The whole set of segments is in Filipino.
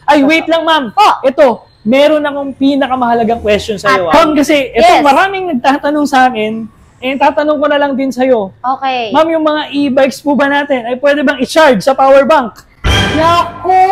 Ay, wait lang, ma'am. Ito, meron akong pinakamahalagang question sa'yo. Ma'am, kasi ito, maraming nagtatanong sa akin, tatanong ko na lang din sa'yo. Okay. Ma'am, yung mga e-bikes po ba natin, ay pwede bang i-charge sa power bank? Naku!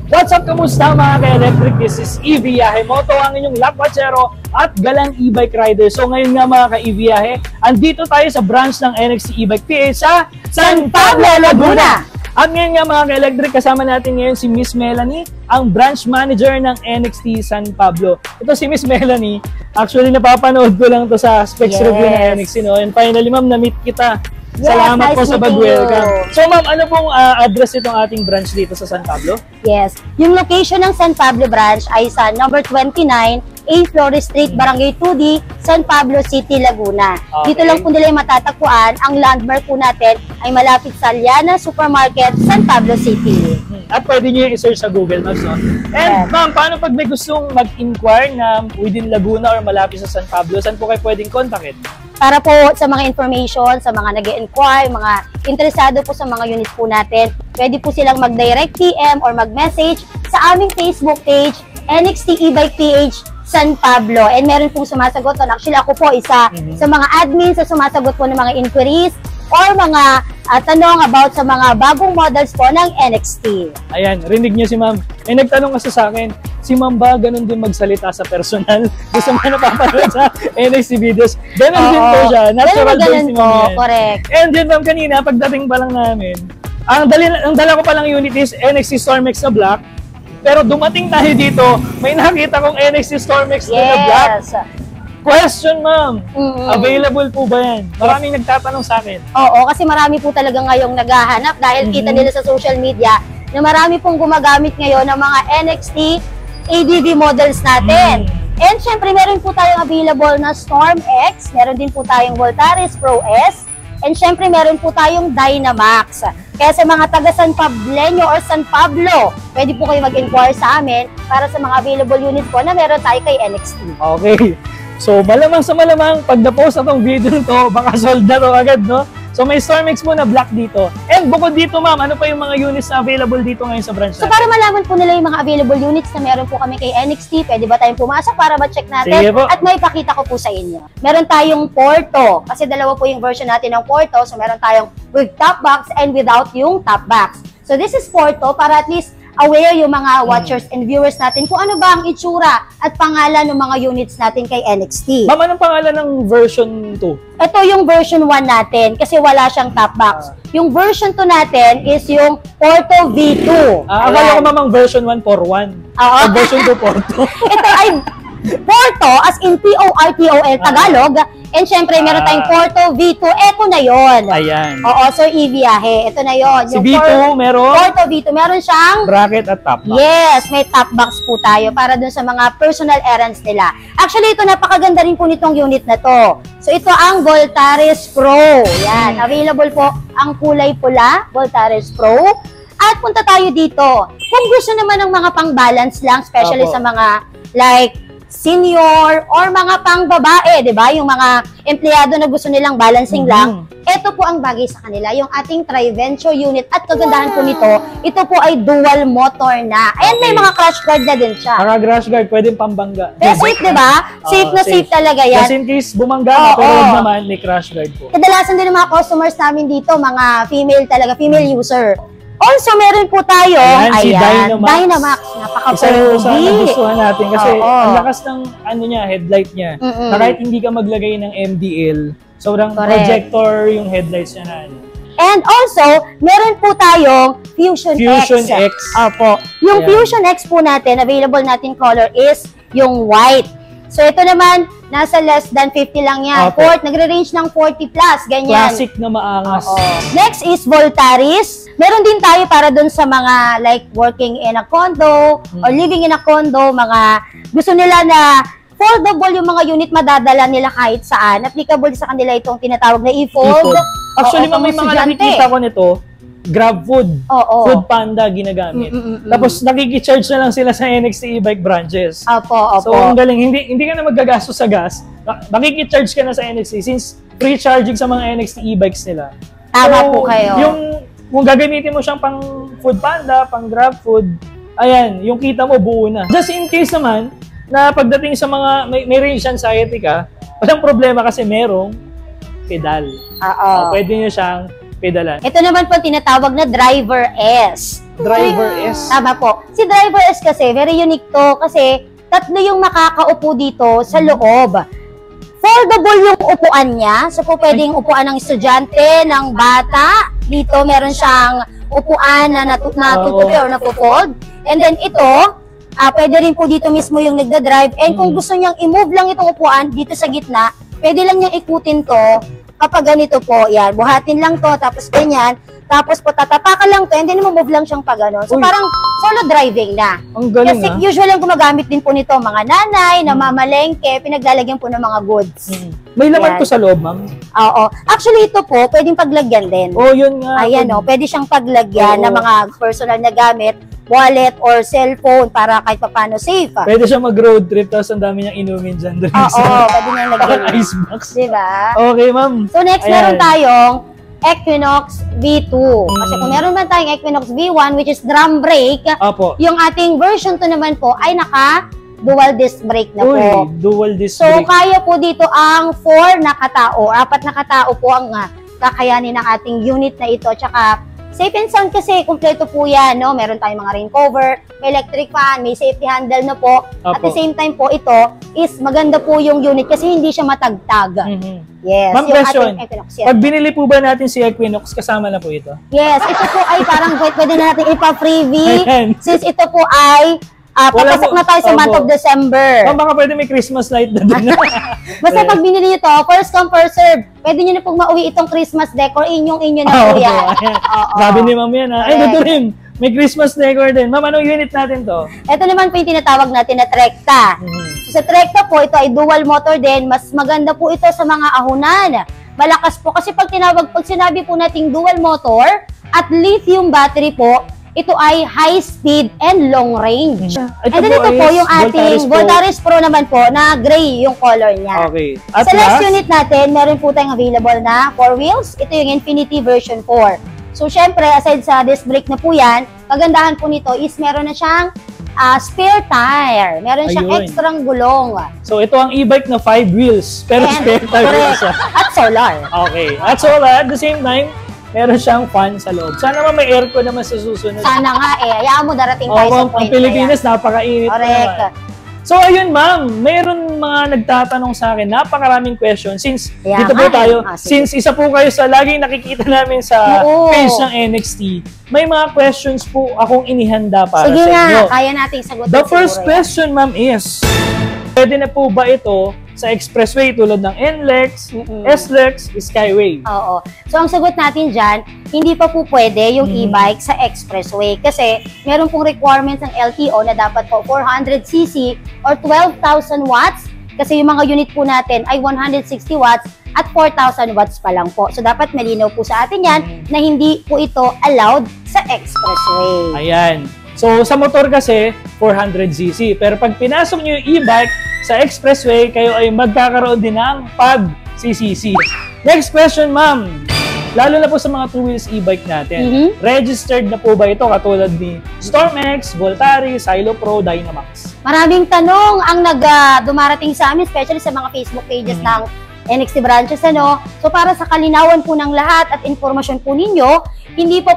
What's up, kamusta mga ka-electric? This is Eviahe Moto, ang inyong lakwachero at galang e-bike rider. So ngayon nga mga ka-Eviahe, andito tayo sa branch ng NXT E-Bike PH sa San Pablo, Laguna. At ngayon nga mga ka-electric, kasama natin ngayon si Miss Melanie, ang branch manager ng NXT San Pablo. Ito si Miss Melanie, actually napapanood ko lang to sa specs review ng NXT. No? And finally ma'am, na-meet kita. Salamat po sa pag-welcome. So ma'am, ano pong address itong ating branch dito sa San Pablo? Yes. Yung location ng San Pablo branch ay sa number 29, A Flores Street, Barangay 2D, San Pablo City, Laguna. Okay. Dito lang po nila yung matatagpuan. Ang landmark po natin ay malapit sa Liana Supermarket, San Pablo City. At pwede nyo yung i-search sa Google Maps, no? And ma'am, paano pag may gustong mag-inquire na within Laguna or malapit sa San Pablo, saan po kayo pwedeng kontakin? Para po sa mga information, sa mga nag-e-inquire, mga interesado po sa mga unit po natin, pwede po silang mag-direct PM or mag-message sa aming Facebook page, NXT E-Bike PH San Pablo. And meron pong sumasagot doon. Actually, ako po isa sa mga admin sa sumasagot po ng mga inquiries or mga tanong about sa mga bagong models po ng NXT. Ayan, rinig niyo si ma'am. May nagtanong kasi sa akin, si ma'am ba ganun din magsalita sa personal? Gusto mo napapanood sa NXT videos? Ganun din po siya. Natural din si ma'am. Correct. And then ma'am, kanina, pagdating pa lang namin, ang dala ko palang unit is NXT Storm-X na black. Pero dumating tayo dito, may nakita kong NXT Storm-X na black. Question, ma'am. Available po ba yan? Maraming nagtatanong sa akin. Oo, kasi marami po talaga ngayong naghahanap dahil kita nila sa social media na marami pong gumagamit ngayon ng mga NXT ADV models natin. And syempre, meron po tayong available na Storm X, meron din po tayong Voltaris Pro S, and syempre, meron po tayong Dynamax. Kaya sa mga taga San Pableño or San Pablo, pwede po kayo mag-inquire sa amin para sa mga available units po na meron tayo kay NXT. Okay. So, malamang sa malamang, pag na-post na tong video nito, baka sold na to agad, no? So, may Storm-X mo na black dito. And bukod dito, ma'am, ano pa yung mga units na available dito ngayon sa branch natin? So, para malaman po nila yung mga available units na meron po kami kay NXT, pwede ba tayong pumasok para ma-check natin? Sige po. At may pakita ko po sa inyo. Meron tayong Porto, kasi dalawa po yung version natin ng Porto. So, meron tayong with top box and without yung top box. So, this is Porto para at least aware yung mga watchers and viewers natin kung ano ba ang itsura at pangalan ng mga units natin kay NXT. Ma'am, anong pangalan ng version 2? Ito yung version 1 natin kasi wala siyang top box. Yung version 2 natin is yung Porto V2. Akala ko mamang version 1 for 1. O version 2 Porto. Ito ay Porto as in P-O-R-T-O-L Tagalog. And syempre, meron tayong Porto V2. Ito na yon. Ayan. Oo, so Eviahe. Ito na yon. Si V2 meron? Porto V2. Meron siyang bracket at top box. Yes, may top box po tayo para dun sa mga personal errands nila. Actually, ito napakaganda rin po nitong unit na to. So, ito ang Voltaris Pro. Yan. Available po ang kulay pula, Voltaris Pro. At punta tayo dito. Kung gusto naman ng mga pang-balance lang, especially sa mga like senior or mga pang-babae, di ba? Yung mga empleyado na gusto nilang balancing lang. Ito po ang bagay sa kanila, yung ating Triventure unit. At kagandahan po nito, ito po ay dual motor na. Ayan, may mga crash guard na din siya. Mga crash guard, pwedeng pambangga. Pero safe, di ba? Safe na safe talaga yan. Just in case bumangga, pero naman, may crash guard po. Kadalasan din ng mga customers namin dito, mga female talaga, female user. Also, meron po tayo, si Dynamax. Isa rin po sa nagustuhan natin kasi ang lakas ng headlight niya. Na kahit hindi ka maglagay ng MDL, sobrang projector yung headlights niya na. And also, meron po tayong Fusion X. Opo. Yung Fusion X po natin, available natin color is yung white. So, ito naman, nasa less than 50 lang yan. Nagre-range ng 40 plus, ganyan. Classic na maangas. Next is Voltaris. Meron din tayo para dun sa mga like working in a condo or living in a condo, mga gusto nila na foldable yung mga unit, madadala nila kahit saan. Applicable sa kanila itong tinatawag na e-fold. Actually, may mga nakikita ko nito, Grab Food, Oo. Food Panda ginagamit. Tapos nakiki-charge na lang sila sa NXT e-bike branches. Opo. So ang galing, hindi ka na maggagastos sa gas. Nakiki-charge ka na sa NXT since free charging sa mga NXT e-bikes nila. Tama po kayo. Kung gagamitin mo siyang pang Food Panda, pang Grab Food, ayan, yung kita mo buo na. Just in case naman, na pagdating sa mga may range anxiety ka, walang problema kasi merong pedal. Oo. Pwede nyo siyang pedalan. Ito naman po tinatawag na Driver S. Driver S. Tama po. Si Driver S kasi, very unique to kasi tatlo yung makakaupo dito sa loob. Foldable yung upuan niya. So po pwedeng upuan ng estudyante, ng bata. Dito meron siyang upuan na natutupi or napo-fold. And then ito, pwede rin po dito mismo yung nagda-drive. And kung gusto niyang i-move lang itong upuan dito sa gitna, pwede lang niyang ikutin to kapag ganito po. Yan, buhatin lang to, tapos ganyan. Tapos po tatapakan lang to, and then move lang siyang pag gano'n. So parang solo driving na. Ang galing. Kasi usually ang gumagamit din po nito mga nanay, namamalengke, pinaglalagyan po ng mga goods. May laman Yan. to sa loob, ma'am? Oo. Actually ito po, pwedeng paglagyan din. Oh, yun nga. Ayan o, pwede siyang paglagyan ng mga personal na gamit, wallet or cellphone para kahit paano safe. Pwede siya mag-road trip tapos ang dami niyang inumin dyan. Oo, pwede niyang lagyan. Icebox. Diba? Okay, ma'am. So next, Ayan. meron tayong Equinox V2. Kasi kung meron man tayong Equinox V1, which is drum brake, Opo. yung ating version 2 naman po ay naka dual disc brake na po. Dual disc So, brake. kaya po dito ang 4 na katao. 4 na katao po ang kakayanin ng ating unit na ito. Tsaka, safe and sound kasi, kumpleto po yan, no? Meron tayong mga rain cover, may electric fan, may safety handle na po. At the same time po, ito is maganda po yung unit kasi hindi siya matagtag. Yes, Ma'am, yung question. ating Equinox. Yes. Pag binili po ba natin si Equinox, kasama na po ito? Yes, ito po ay parang pwede na natin ipa-freebie Ayan. since ito po ay papasok na tayo sa month of December. Ma'am, baka pwede may Christmas light na doon. Basta pag binili nyo to, first come, first serve. Pwede nyo na pong mauwi itong Christmas decor, inyong-inyo na po yan. Sabi ni ma'am yan, ha? Ay, Correct. dito rin. May Christmas decor din. Ma'am, anong unit natin to? Ito naman po yung tinatawag natin na Trekta. So, sa Trekta po, ito ay dual motor din. Mas maganda po ito sa mga ahunan. Malakas po kasi pag sinabi po nating dual motor at lithium battery po, ito ay high speed and long range. And then ito po yung ating Voltaris Pro naman po na gray yung color niya. Okay. At Sa last unit natin, meron po tayong available na 4 wheels. Ito yung Infinity version 4. So, syempre, aside sa disc brake na po yan, kagandahan po nito is meron na siyang spare tire. Meron siyang Ayun. extrang gulong. So, ito ang e-bike na 5 wheels, pero And- spare tire correct. siya. At solar. Okay. At so, at the same time, meron siyang fan sa loob. Sana naman may aircon naman sa susunod. Sana nga eh. Hayaan mo darating tayo sa Ang point na yan. Pilipinas, napakainit na Correct. naman. So, ayun ma'am, meron mga nagtatanong sa akin, napakaraming question. Since Kaya dito po nga, tayo, sige. since isa po kayo sa laging nakikita namin sa Oo. page ng NXT, may mga questions po akong inihanda para Sige sa nga, inyo. kaya nating sagutin The first siguro yan. question, ma'am, is, pwede na po ba ito sa expressway tulad ng NLEX, SLEX, Skyway? Oo. So, ang sagot natin dyan, hindi pa po pwede yung e-bike sa expressway kasi meron pong requirements ng LTO na dapat po 400cc or 12,000 watts kasi yung mga unit po natin ay 160 watts at 4,000 watts pa lang po. So, dapat malinaw po sa atin yan na hindi po ito allowed sa expressway. Ayan. So, sa motor kasi, 400cc. Pero pag pinasok nyo yung e-bike sa expressway, kayo ay magkakaroon din ng pag-CCC. Next question, ma'am. Lalo na po sa mga 2 wheels e-bike natin. Registered na po ba ito katulad ni Stormex, Voltari, Silo Pro, Dynamax? Maraming tanong ang dumarating sa amin, especially sa mga Facebook pages ng NXT branches, ano? So, para sa kalinawan po ng lahat at informasyon po ninyo, hindi po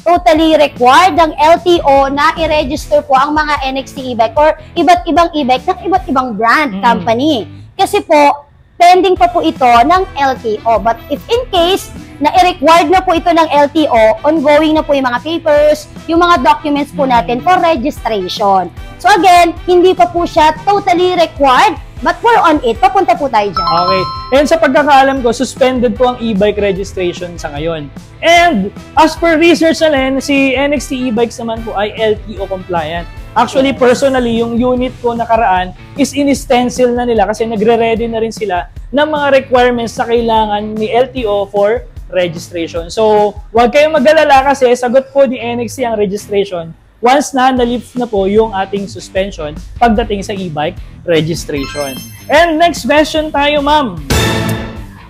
totally required ng LTO na i-register po ang mga NXT e-bike or iba't ibang e-bike ng iba't ibang brand company. Kasi po, pending pa po ito ng LTO. But if in case na i-required na po ito ng LTO, ongoing na po yung mga papers, yung mga documents po natin for registration. So again, hindi pa po siya totally required, but we're on it. Papunta po tayo dyan. Okay. And sa pagkakaalam ko, suspended po ang e-bike registration sa ngayon. And as per research na rin, si NXT e-bikes naman po ay LTO compliant. Actually, personally, yung unit ko nakaraan is in-stencil na nila kasi nagre-ready na rin sila ng mga requirements na kailangan ni LTO for registration. So, huwag kayong mag-alala kasi sagot po ni NXT ang registration once na na-lift na po yung ating suspension pagdating sa e-bike registration. And next question tayo, ma'am.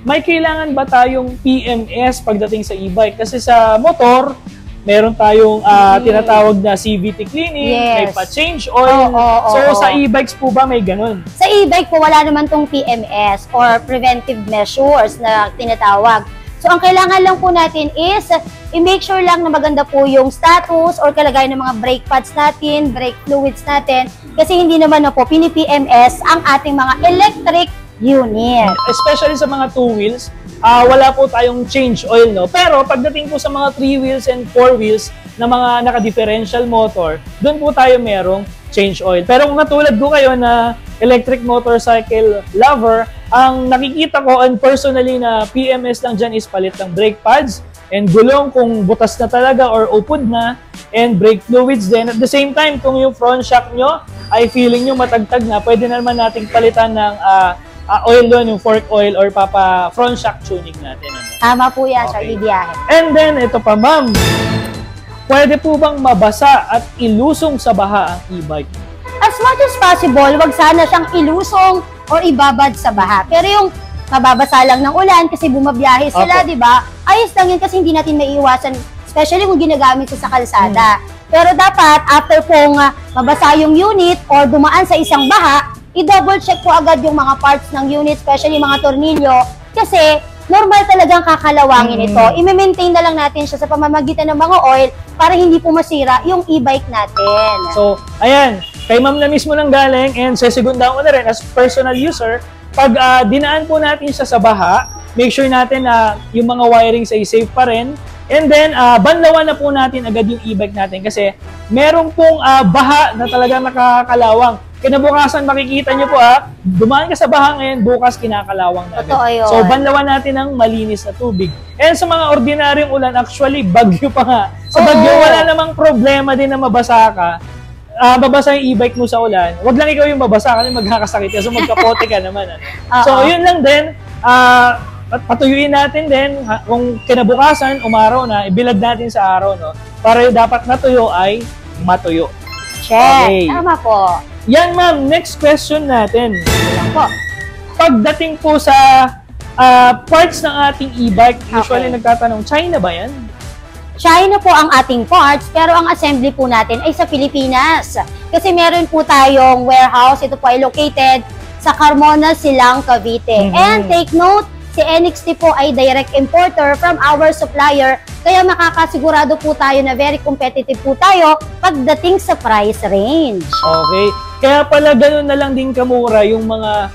May kailangan ba tayong PMS pagdating sa e-bike? Kasi sa motor, meron tayong tinatawag na CVT cleaning, may pa-change oil. So, sa e-bikes po ba may ganun? Sa e-bike po, wala naman tong PMS or preventive measures na tinatawag. So, ang kailangan lang po natin is i-make sure lang na maganda po yung status or kalagayan ng mga brake pads natin, brake fluids natin. Kasi hindi naman na po pini-PMS ang ating mga electric unit. Especially sa mga 2 wheels, wala po tayong change oil, no? Pero pagdating po sa mga 3 wheels and 4 wheels na mga naka-differential motor, doon po tayo merong change oil. Pero kung natulad ko kayo na electric motorcycle lover, ang nakikita ko and personally na PMS lang dyan is palit ng brake pads and gulong kung butas na talaga or upod na, and brake fluids din. At the same time, kung yung front shock nyo ay feeling nyo matagtag na, pwede naman nating palitan ng oil doon, yung fork oil or front shock tuning natin. Ano? Tama po yan, Sir Okay. Ibiyahe. And then, ito pa, ma'am. Pwede po bang mabasa at ilusong sa baha ang e-bike? As much as possible, wag sana siyang ilusong or ibabad sa baha. Pero yung mababasa lang ng ulan kasi bumabiyahe sila, Opo. di ba? Ayos lang yun kasi hindi natin maiiwasan, especially kung ginagamit sa kalsada. Pero dapat, after pong mabasa yung unit or dumaan sa isang baha, i-double check po agad yung mga parts ng unit, especially mga tornilyo, kasi normal talagang kakalawangin ito. I-maintain na lang natin siya sa pamamagitan ng mga oil para hindi po masira yung e-bike natin. So, ayan, kay ma'am na mismo nang galing and sesegundahan ko na rin as personal user, pag dinaan po natin siya sa baha, make sure natin na yung mga wirings ay safe pa rin. And then, banlawan na po natin agad yung e-bike natin kasi meron pong baha na talagang nakakalawang. Kinabukasan makikita nyo po dumaan ka sa baha ngayon, bukas kinakalawang na agad. Totoo yun. So, banlawan natin ng malinis na tubig. And sa mga ordinaryong ulan, actually, bagyo pa nga. Sa bagyo, wala namang problema din na mabasa ka. Babasa yung e-bike mo sa ulan. Wag lang ikaw yung babasa kasi magkakasakit ka. So, magkapote ka naman. So, yun lang din. Patuyuin natin din kung kinabukasan, umaraw na, ibilad natin sa araw, no? Para yung dapat natuyo ay matuyo. Check. Okay. Tama po. Yan, ma'am. Next question natin. Yan po. Pagdating po sa parts ng ating e-bike, usually nagtatanong, China ba yan? China po ang ating parts, pero ang assembly po natin ay sa Pilipinas. Kasi meron po tayong warehouse, ito po ay located sa Carmona, Silang, Cavite. And take note, si NXT po ay direct importer from our supplier, kaya makakasigurado po tayo na very competitive po tayo pagdating sa price range. Okay. Kaya pala ganun na lang din kamura yung mga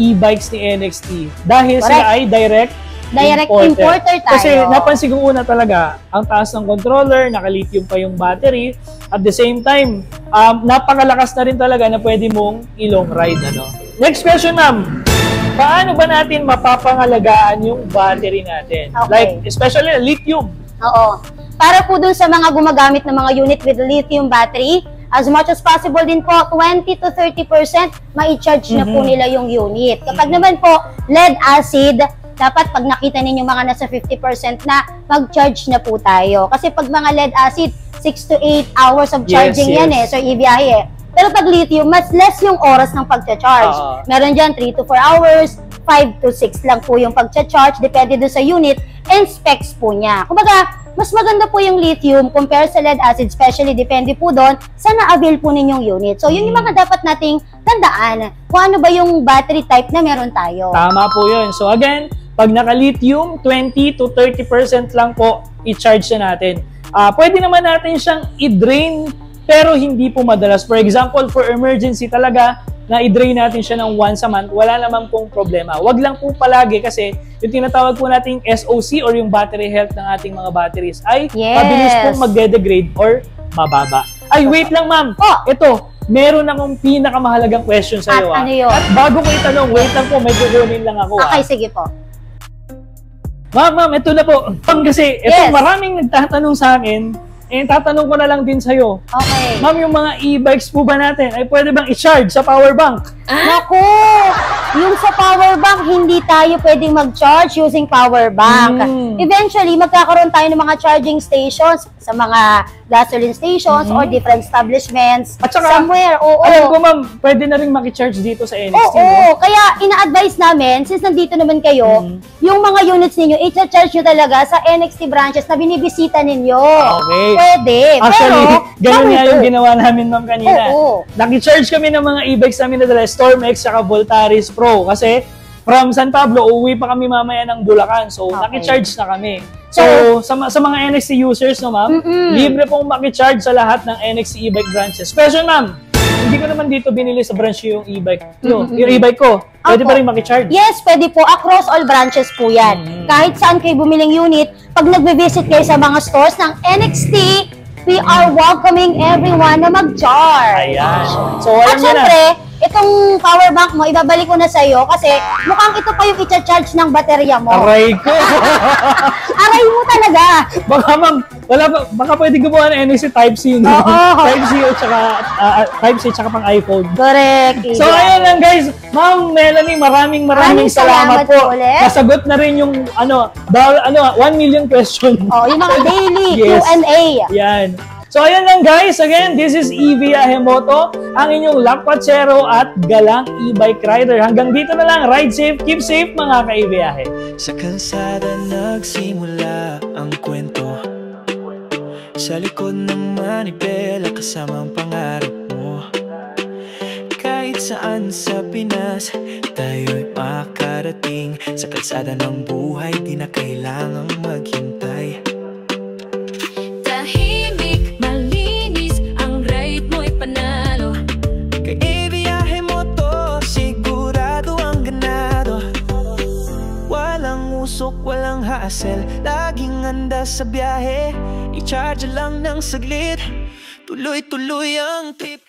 e-bikes ni NXT. Dahil sila ay direct importer tayo. Kasi napansin ko una talaga, ang taas ng controller, naka-lithium pa yung battery. At the same time, napakalakas na rin talaga na pwede mong i-long ride. Ano? Next question, ma'am. Paano ba natin mapapangalagaan yung battery natin? Okay. Like, especially lithium. Oo. Para po dun sa mga gumagamit ng mga unit with lithium battery, as much as possible din po, 20 to 30% mai-charge na po nila yung unit. Kapag naman po, lead acid, dapat pag nakita ninyo mga nasa 50% na, mag-charge na po tayo. Kasi pag mga lead acid, 6 to 8 hours of charging yan So, ibiyahe Pero pag lithium, mas less yung oras ng pagcha-charge. Meron dyan 3 to 4 hours, 5 to 6 lang po yung pagcha-charge, depende dun sa unit and specs po niya. Kumbaga, mas maganda po yung lithium compare sa lead acid, especially depende po doon sa na-avail po ninyong unit. So, yun yung mga dapat nating tandaan kung ano ba yung battery type na meron tayo. Tama po yun. So, again, pag naka-lithium, 20 to 30% lang po i-charge na natin. Pwede naman natin siyang i-drain pero hindi po madalas. For example, for emergency talaga, na i-drain natin siya ng once a month, wala naman pong problema. Wag lang po palagi kasi yung tinatawag po nating SOC or yung battery health ng ating mga batteries ay mabilis pong magde-degrade or mababa. Ay, wait lang ma'am. Ito, meron akong pinakamahalagang question sa iyo. Ano yun? At bago ko itanong, wait lang po, may kukunin lang ako. Okay, sige po. Ma'am, ito na po. Kasi ito, maraming nagtatanong sa akin. Tatanong ko na lang din sa'yo. Okay. Ma'am, yung mga e-bikes po ba natin ay pwede bang i-charge sa power bank? Naku! Yung sa power bank, hindi tayo pwedeng mag-charge using power bank. Eventually, magkakaroon tayo ng mga charging stations sa mga gasoline stations or different establishments. At saka, somewhere. Oo. Alam ko ma'am, pwede na rin makicharge dito sa NXT. Oo, kaya ina-advise namin, since nandito naman kayo, yung mga units ninyo, i-charge nyo talaga sa NXT branches na binibisita ninyo. Okay. Pwede. Actually, pero, ganun nga yung ginawa namin ma'am kanina. Oo. Nakicharge kami ng mga e-bikes namin na dala, Storm X at Voltaris Pro. Kasi from San Pablo, uuwi pa kami mamaya ng Bulacan. So, nakicharge na kami. So, sa mga NXT users, no ma'am, libre pong makicharge sa lahat ng NXT e-bike branches. Question ma'am, hindi ko naman dito binili sa branch yung e-bike. Yung e-bike ko, pwede pa rin makicharge? Yes, pwede po. Across all branches po yan. Kahit saan kayo bumiling unit, pag nagbe-visit kayo sa mga stores ng NXT, we are welcoming everyone na mag-charge. Ayan. So, alam At niyo na. syempre, itong power bank mo, ibabalik ko na sa'yo kasi mukhang ito pa yung i-charge ng baterya mo. Aray ko! Aray mo talaga! Baka ma'am, baka pwede gumawa ng NXT Type-C yun. Type-C at saka, Type-C at saka pang iPhone. Correct. So, ayun lang guys. Ma'am Melanie, maraming salamat po. Ulit. Nasagot na rin yung, 1 million question. Yung mga daily Yes. Q&A. Yan. So, ayun lang guys. Again, this is EV Ahemoto, ang inyong lakwatsero at galang e-bike rider. Hanggang dito na lang. Ride safe, keep safe mga ka-EVyahe. Sa kalsada nagsimula ang kwento, sa likod ng manibela kasama ang pangarap mo. Kahit saan sa Pinas, tayo'y makarating. Sa kalsada ng buhay, di na kailangang maghintay. Tahimik, malinis, ang ride mo'y panalo. Kay EVyahe mo to, sigurado ang ganado. Walang usok, walang hassle, laging handa sa biyahe. I-charge lang ng saglit, tuloy-tuloy ang trip.